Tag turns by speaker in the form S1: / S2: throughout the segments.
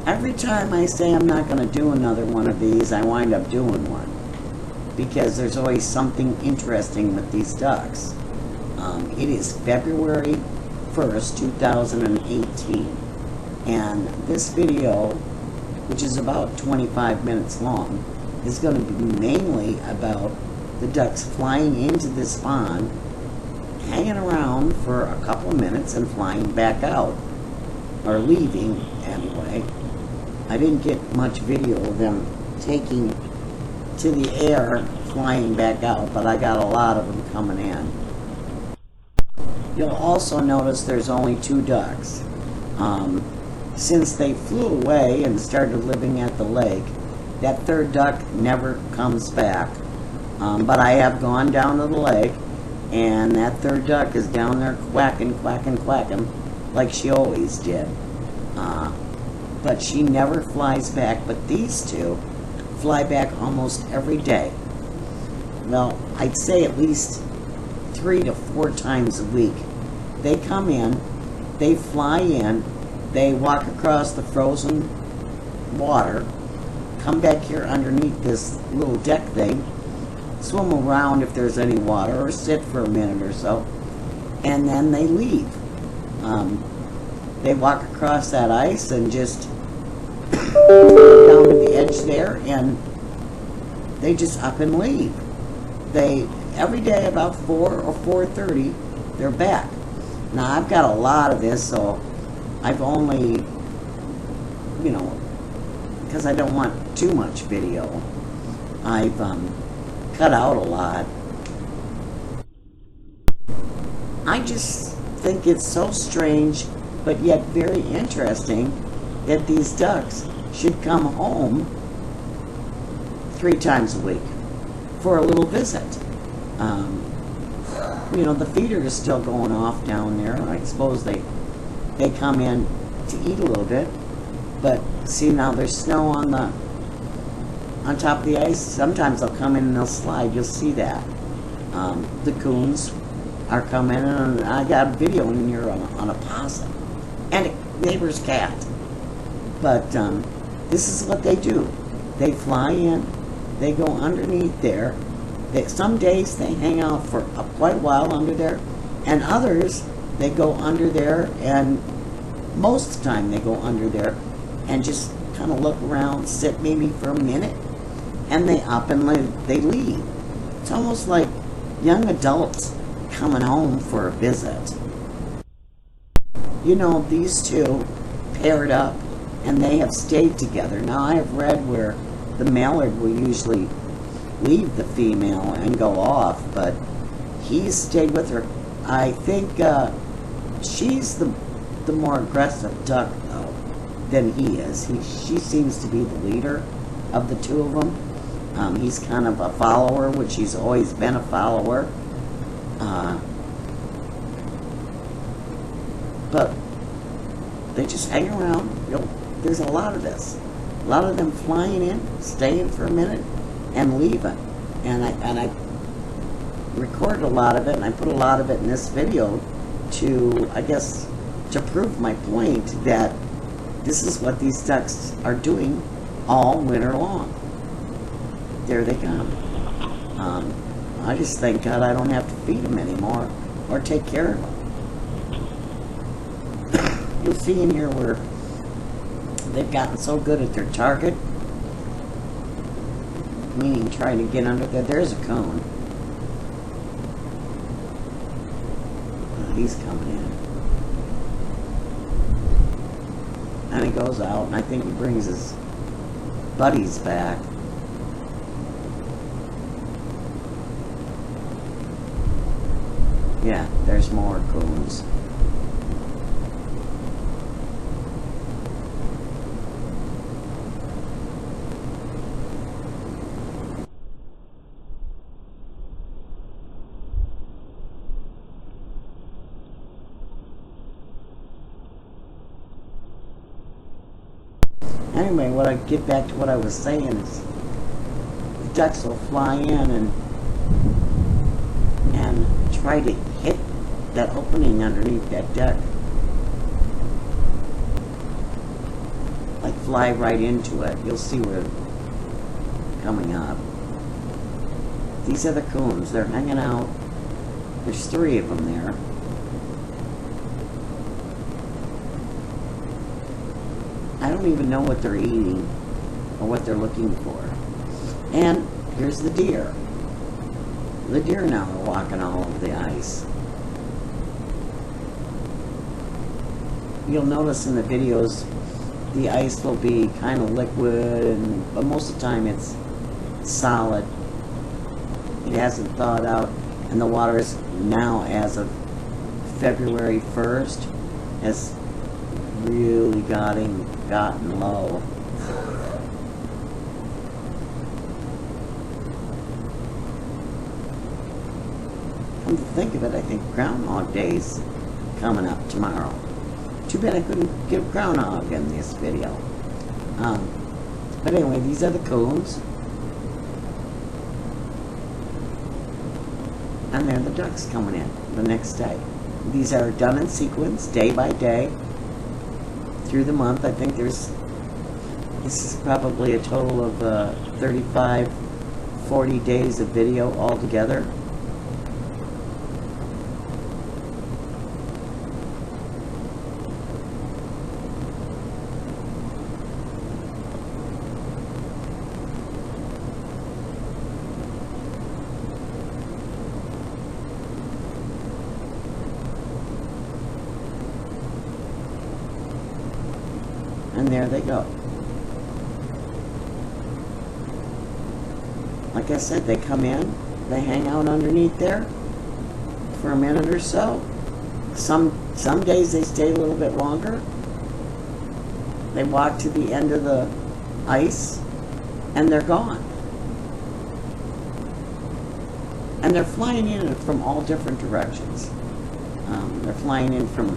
S1: Every time I say I'm not going to do another one of these, I wind up doing one. Because there's always something interesting with these ducks. It is February 1st, 2018. And this video, which is about 25 minutes long, is going to be mainly about the ducks flying into this pond, hanging around for a couple of minutes and flying back out. Or leaving, anyway. I didn't get much video of them taking to the air, flying back out, but I got a lot of them coming in. You'll also notice there's only 2 ducks. Since they flew away and started living at the lake, that 3rd duck never comes back. But I have gone down to the lake, and that 3rd duck is down there quacking, quacking, quacking, like she always did. But she never flies back, but these 2 fly back almost every day. Well, I'd say at least 3 to 4 times a week. They come in, they fly in, they walk across the frozen water, come back here underneath this little deck thing, swim around if there's any water, or sit for a minute or so, and then they leave. They walk across that ice and just down to the edge there, and they just up and leave. They, every day about 4 or 4:30, they're back. Now, I've got a lot of this, so I've only, because I don't want too much video, I've cut out a lot. I just think it's so strange, but yet very interesting, that these ducks should come home 3 times a week for a little visit. The feeder is still going off down there. I suppose they come in to eat a little bit, but see, now there's snow on top of the ice. Sometimes they'll come in and they'll slide. You'll see that. The coons are coming in, and I got a video in here on a possum and a neighbor's cat. But this is what they do. They fly in, they go underneath there. Some days they hang out for quite a while under there, and others they go under there, and most of the time they go under there and just kind of look around, sit maybe for a minute, and they up and they leave. It's almost like young adults coming home for a visit. These 2 paired up, and they have stayed together. Now, I have read where the mallard will usually leave the female and go off, but he's stayed with her. I think she's the more aggressive duck, though, than he is. She seems to be the leader of the 2 of them. He's kind of a follower, which he's always been a follower. But they just hang around. There's a lot of this. A lot of them flying in, staying for a minute, and leaving. And I recorded a lot of it, and I put a lot of it in this video to, I guess, to prove my point that this is what these ducks are doing all winter long. There they come. I just thank God I don't have to feed them anymore or take care of them. You'll see in here where they've gotten so good at their target, meaning trying to get under there. There's a cone. He's coming in. And he goes out, and I think he brings his buddies back. Yeah, there's more coons. Anyway, what I get back to what I was saying is the ducks will fly in and try to hit that opening underneath that deck. Like fly right into it. You'll see where coming up. These are the coons. They're hanging out. There's 3 of them there. I don't even know what they're eating or what they're looking for. And here's the deer. The deer now are walking all over the ice. You'll notice in the videos the ice will be kind of liquid, but most of the time it's solid. It hasn't thawed out, and the water is now, as of February 1st, has really gotten low. Come to think of it, I think Groundhog Day's coming up tomorrow. Too bad I couldn't give Groundhog in this video. But anyway, these are the coons. And they're the ducks coming in the next day. These are done in sequence, day by day, through the month. I think this is probably a total of 35, 40 days of video altogether. And there they go. Like I said, they come in, they hang out underneath there for a minute or so. Some days they stay a little bit longer. They walk to the end of the ice and they're gone. And they're flying in from all different directions. They're flying in from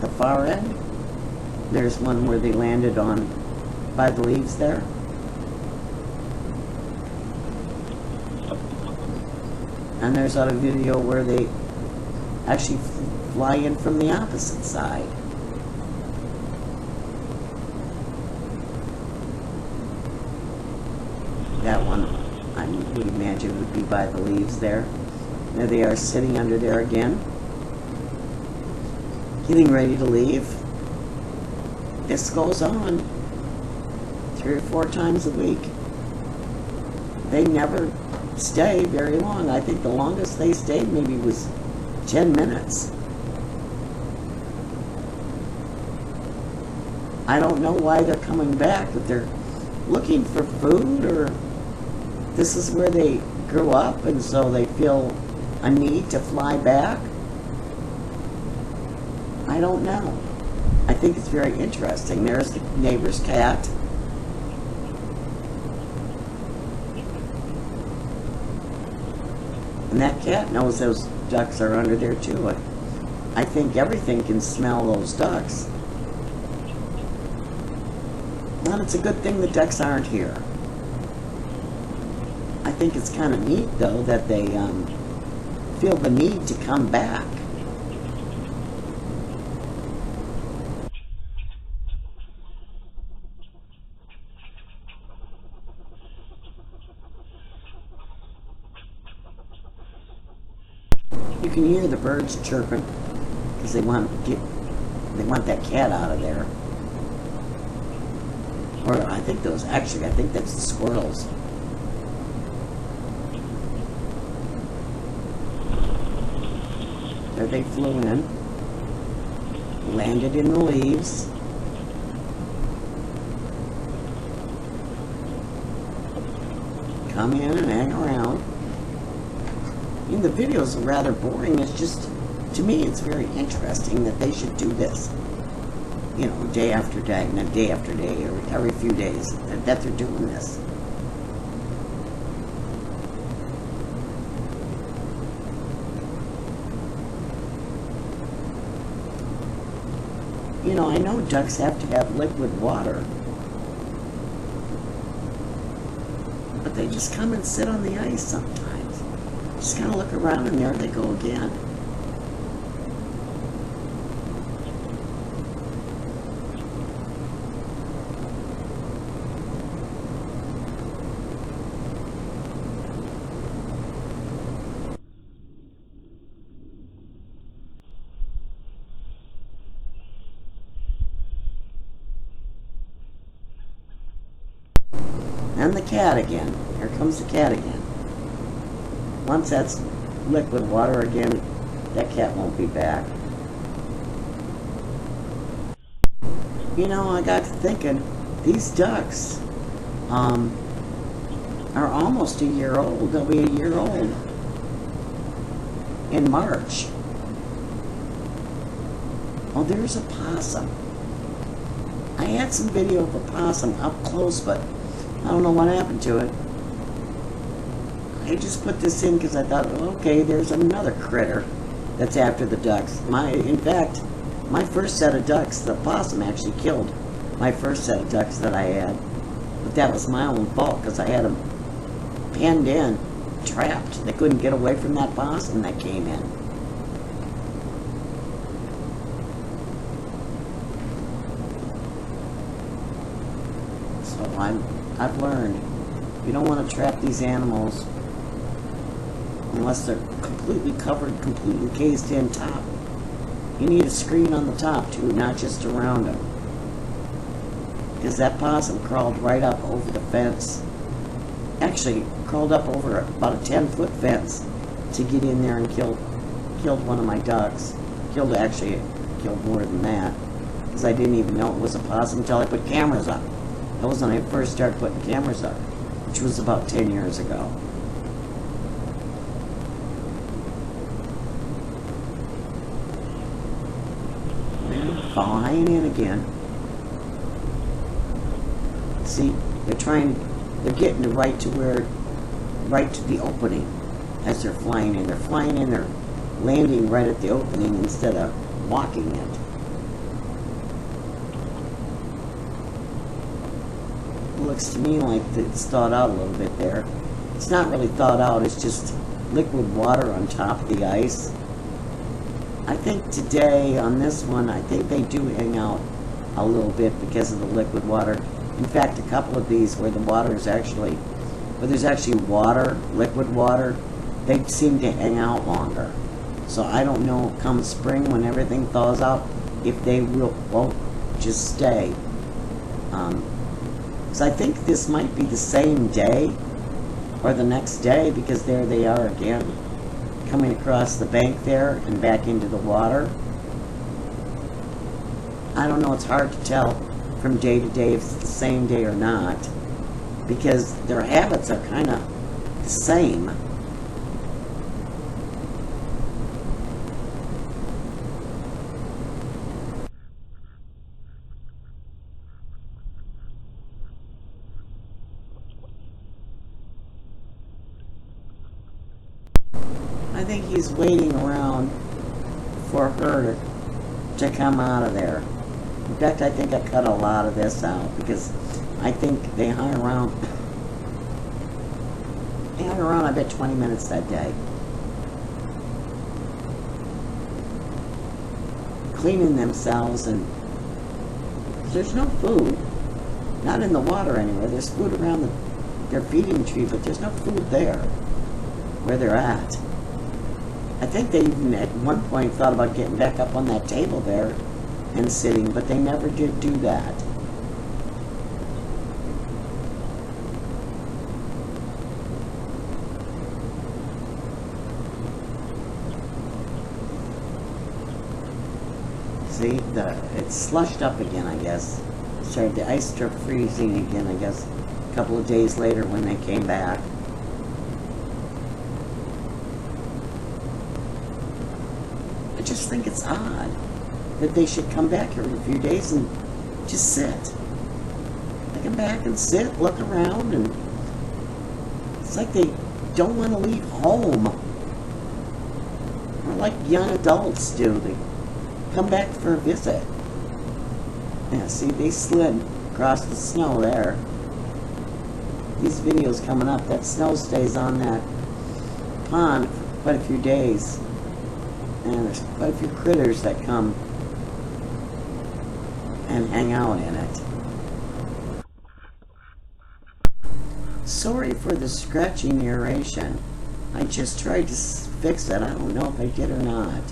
S1: the far end. There's one where they landed by the leaves there. And there's a video where they actually fly in from the opposite side. That one, I would imagine, would be by the leaves there. There they are sitting under there again, getting ready to leave. This goes on 3 or 4 times a week. They never stay very long. I think the longest they stayed maybe was 10 minutes. I don't know why they're coming back, if they're looking for food or this is where they grew up and so they feel a need to fly back. I don't know. I think it's very interesting. There's the neighbor's cat. And that cat knows those ducks are under there too. I think everything can smell those ducks. Well, it's a good thing the ducks aren't here. I think it's kind of neat though that they feel the need to come back. You can hear the birds chirping because they want that cat out of there. Or I think that's the squirrels. There they flew in, landed in the leaves. Come in and hang around. I mean, the videos are rather boring. It's just, to me, it's very interesting that they should do this. You know, day after day, and day after day, or every few days, that they're doing this. You know, I know ducks have to have liquid water, but they just come and sit on the ice sometimes. Just kind of look around and there they go again. And the cat again. Here comes the cat again. Once that's liquid water again, that cat won't be back. You know, I got to thinking, these ducks are almost a year old. They'll be a year old in March. Oh, there's a possum. I had some video of a possum up close, but I don't know what happened to it. I just put this in because I thought, okay, there's another critter that's after the ducks. In fact, my first set of ducks, the possum actually killed my first set of ducks that I had. But that was my own fault because I had them penned in, trapped. They couldn't get away from that possum that came in. So I've learned, you don't want to trap these animals unless they're completely covered, completely cased in top. You need a screen on the top too, not just around them. Because that possum crawled right up over the fence. Actually, crawled up over about a 10-foot fence to get in there and killed one of my ducks. Killed more than that. Because I didn't even know it was a possum until I put cameras up. That was when I first started putting cameras up, which was about 10 years ago. Flying in again. See, they're getting right to the opening as they're flying in. They're flying in, they're landing right at the opening instead of walking it. It looks to me like it's thawed out a little bit there. It's not really thawed out, it's just liquid water on top of the ice. I think today on this one, I think they do hang out a little bit because of the liquid water. In fact, a couple of these where there's actually water, liquid water, they seem to hang out longer. So I don't know, come spring when everything thaws out, if they won't just stay. So I think this might be the same day or the next day, because there they are again, coming across the bank there and back into the water. I don't know, it's hard to tell from day to day if it's the same day or not, because their habits are kind of the same. I think he's waiting around for her to come out of there. In fact, I think I cut a lot of this out because I think they hung around. They hung around, I bet, 20 minutes that day. Cleaning themselves, and there's no food. Not in the water anywhere. There's food around their feeding tree, but there's no food there where they're at. I think they even at one point thought about getting back up on that table there and sitting, but they never did do that. See, it's slushed up again, I guess. The ice started freezing again, I guess, a couple of days later when they came back. I just think it's odd that they should come back every few days and just sit. They come back and sit, look around, and it's like they don't want to leave home. Or like young adults do. They come back for a visit. Yeah, see, they slid across the snow there. These videos coming up, that snow stays on that pond for quite a few days. And there's quite a few critters that come and hang out in it. Sorry for the scratchy narration. I just tried to fix it. I don't know if I did or not.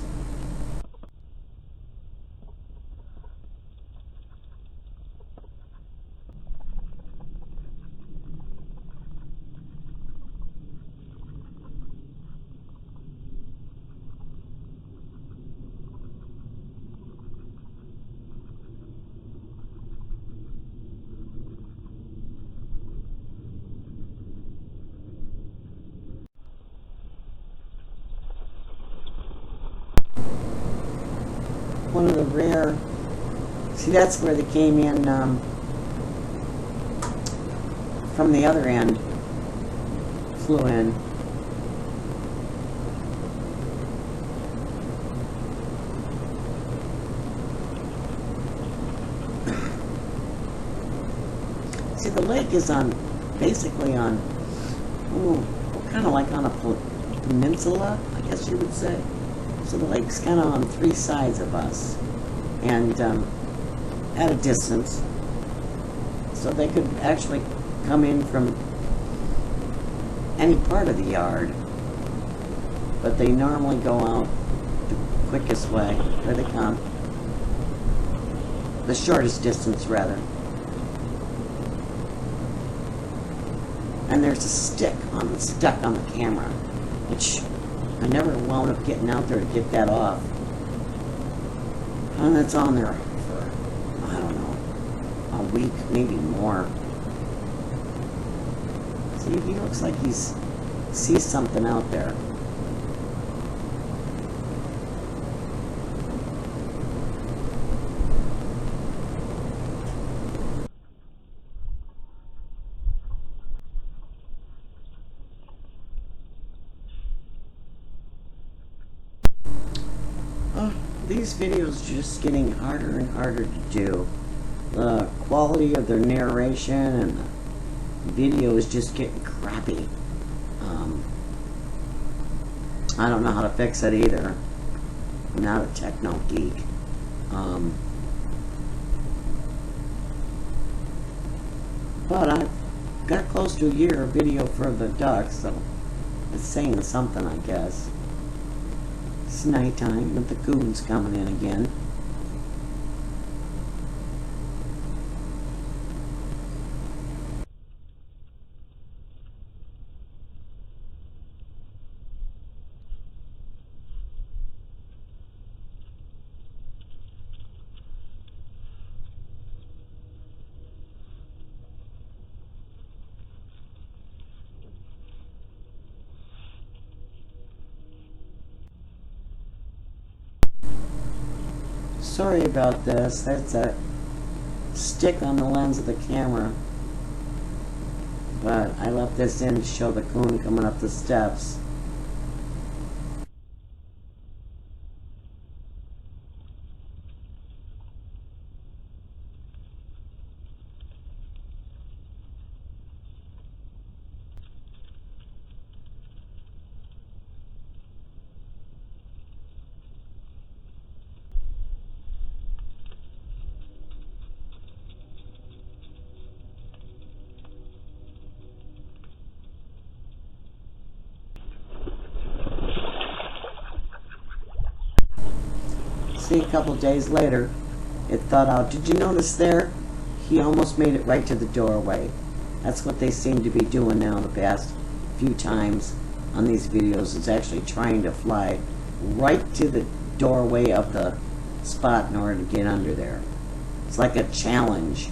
S1: one of the rare, see, that's where they came in from the other end, flew in. See, the lake is on, basically on, kind of like on a peninsula, I guess you would say. So the lake's kind of on three sides of us, and at a distance. So they could actually come in from any part of the yard, but they normally go out the quickest way, where they come. The shortest distance, rather. And there's a stick stuck on the camera, which I never wound up getting out there to get that off. And it's on there for, I don't know, a week, maybe more. See, he looks like he sees something out there. These videos are just getting harder and harder to do. The quality of their narration and the video is just getting crappy. I don't know how to fix it either. I'm not a techno geek. But I've got close to a year of video for the ducks, so it's saying something, I guess. It's nighttime, but the coon's coming in again. Sorry about this. That's a stick on the lens of the camera. But I left this in to show the coon coming up the steps. See, a couple days later, it thought out, did you notice there? He almost made it right to the doorway. That's what they seem to be doing now the past few times on these videos, is actually trying to fly right to the doorway of the spot in order to get under there. It's like a challenge.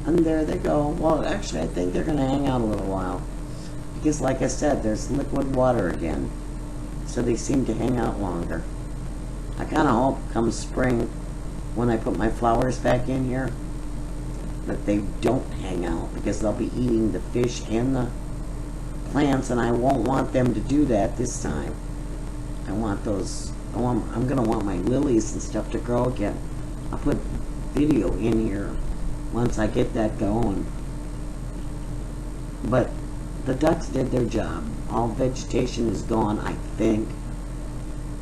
S1: And there they go. Well, actually, I think they're going to hang out a little while. Because, like I said, there's liquid water again. So they seem to hang out longer. I kind of hope come spring, when I put my flowers back in here, that they don't hang out. Because they'll be eating the fish and the plants, and I won't want them to do that this time. I want those... I'm going to want my lilies and stuff to grow again. I'll put video in here once I get that going. But the ducks did their job. All vegetation is gone, I think.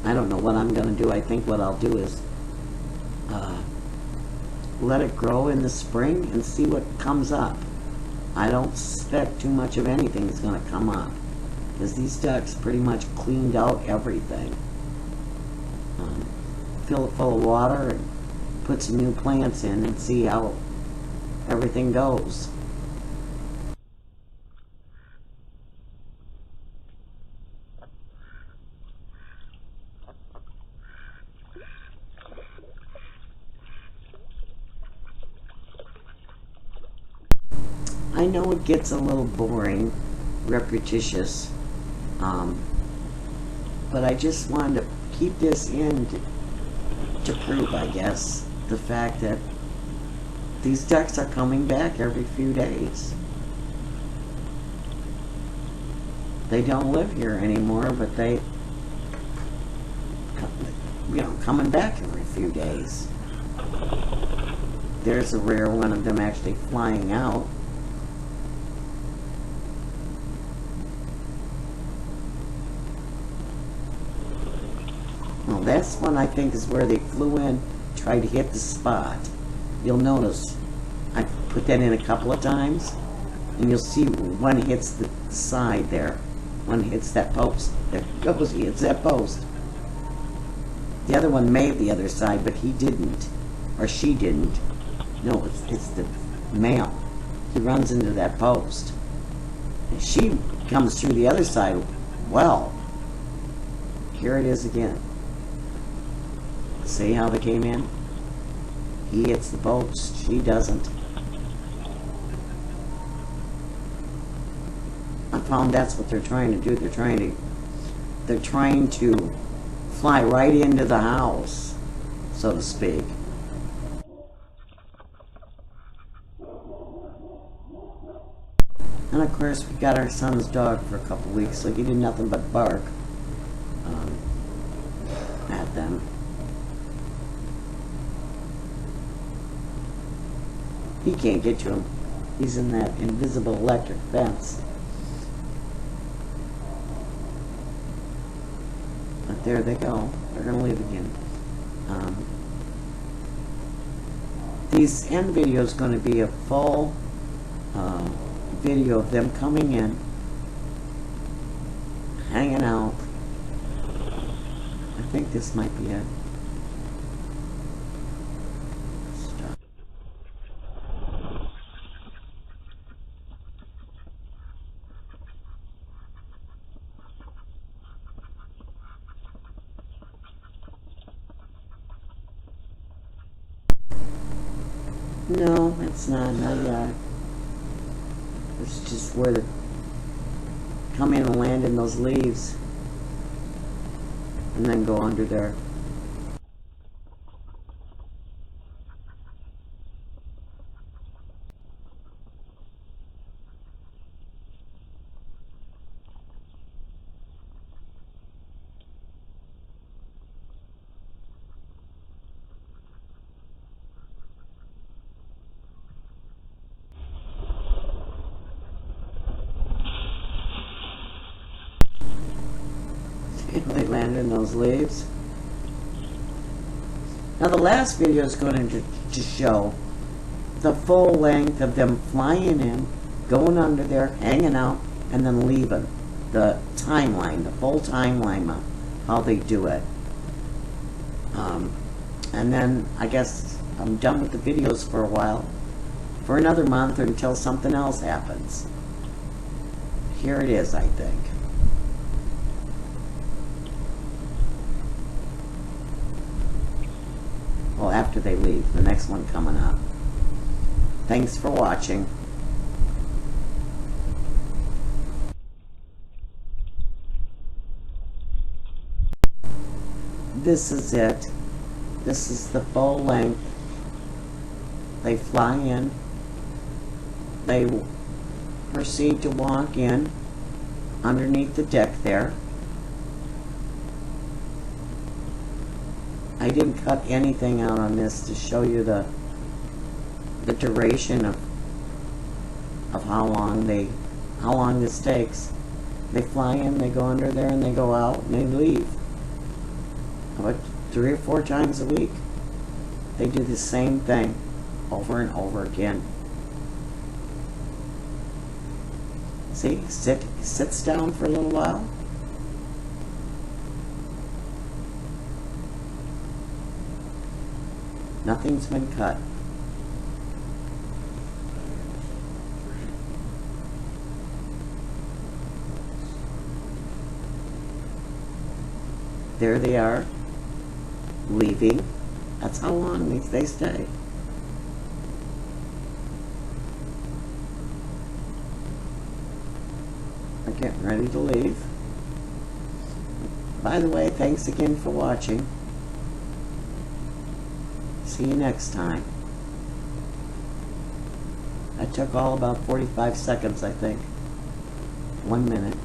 S1: I don't know what I'm going to do. I think what I'll do is let it grow in the spring and see what comes up. I don't suspect too much of anything is going to come up, because these ducks pretty much cleaned out everything. Fill it full of water and put some new plants in and see how everything goes. I know it gets a little boring, repetitious, but I just wanted to keep this in to prove, I guess, the fact that these ducks are coming back every few days. They don't live here anymore, but they, coming back every few days. There's a rare one of them actually flying out. Well, this one I think is where they flew in, tried to hit the spot. You'll notice I put that in a couple of times, and you'll see one hits the side there. One hits that post. There he goes, he hits that post. The other one made the other side, but he didn't. Or she didn't. No, it's the male. He runs into that post. And she comes through the other side. Well, here it is again. See how they came in? He hits the post, she doesn't. I found that's what they're trying to do. They're trying to fly right into the house, so to speak. And of course, we got our son's dog for a couple weeks, so he did nothing but bark at them. He can't get to him. He's in that invisible electric fence. But there they go. They're going to leave again. These end video is going to be a full video of them coming in, hanging out. I think this might be it. No, it's not yet. It's just where they come in and land in those leaves and then go under there. They land in those leaves. Now the last video is going to show the full length of them flying in, going under there, hanging out, and then leaving. The timeline, the full timeline of how they do it. And then I guess I'm done with the videos for a while, for another month, until something else happens. Here it is, I think. Well, after they leave, the next one coming up. Thanks for watching. This is it. This is the full length. They fly in. They proceed to walk in underneath the deck there. I didn't cut anything out on this to show you the duration of how long this takes. They fly in, they go under there, and they go out, and they leave. About 3 or 4 times a week. They do the same thing over and over again. See, sits down for a little while. Nothing's been cut. There they are, leaving. That's how long they stay. getting ready to leave. By the way, thanks again for watching. See you next time. That took all about 45 seconds, I think. 1 minute.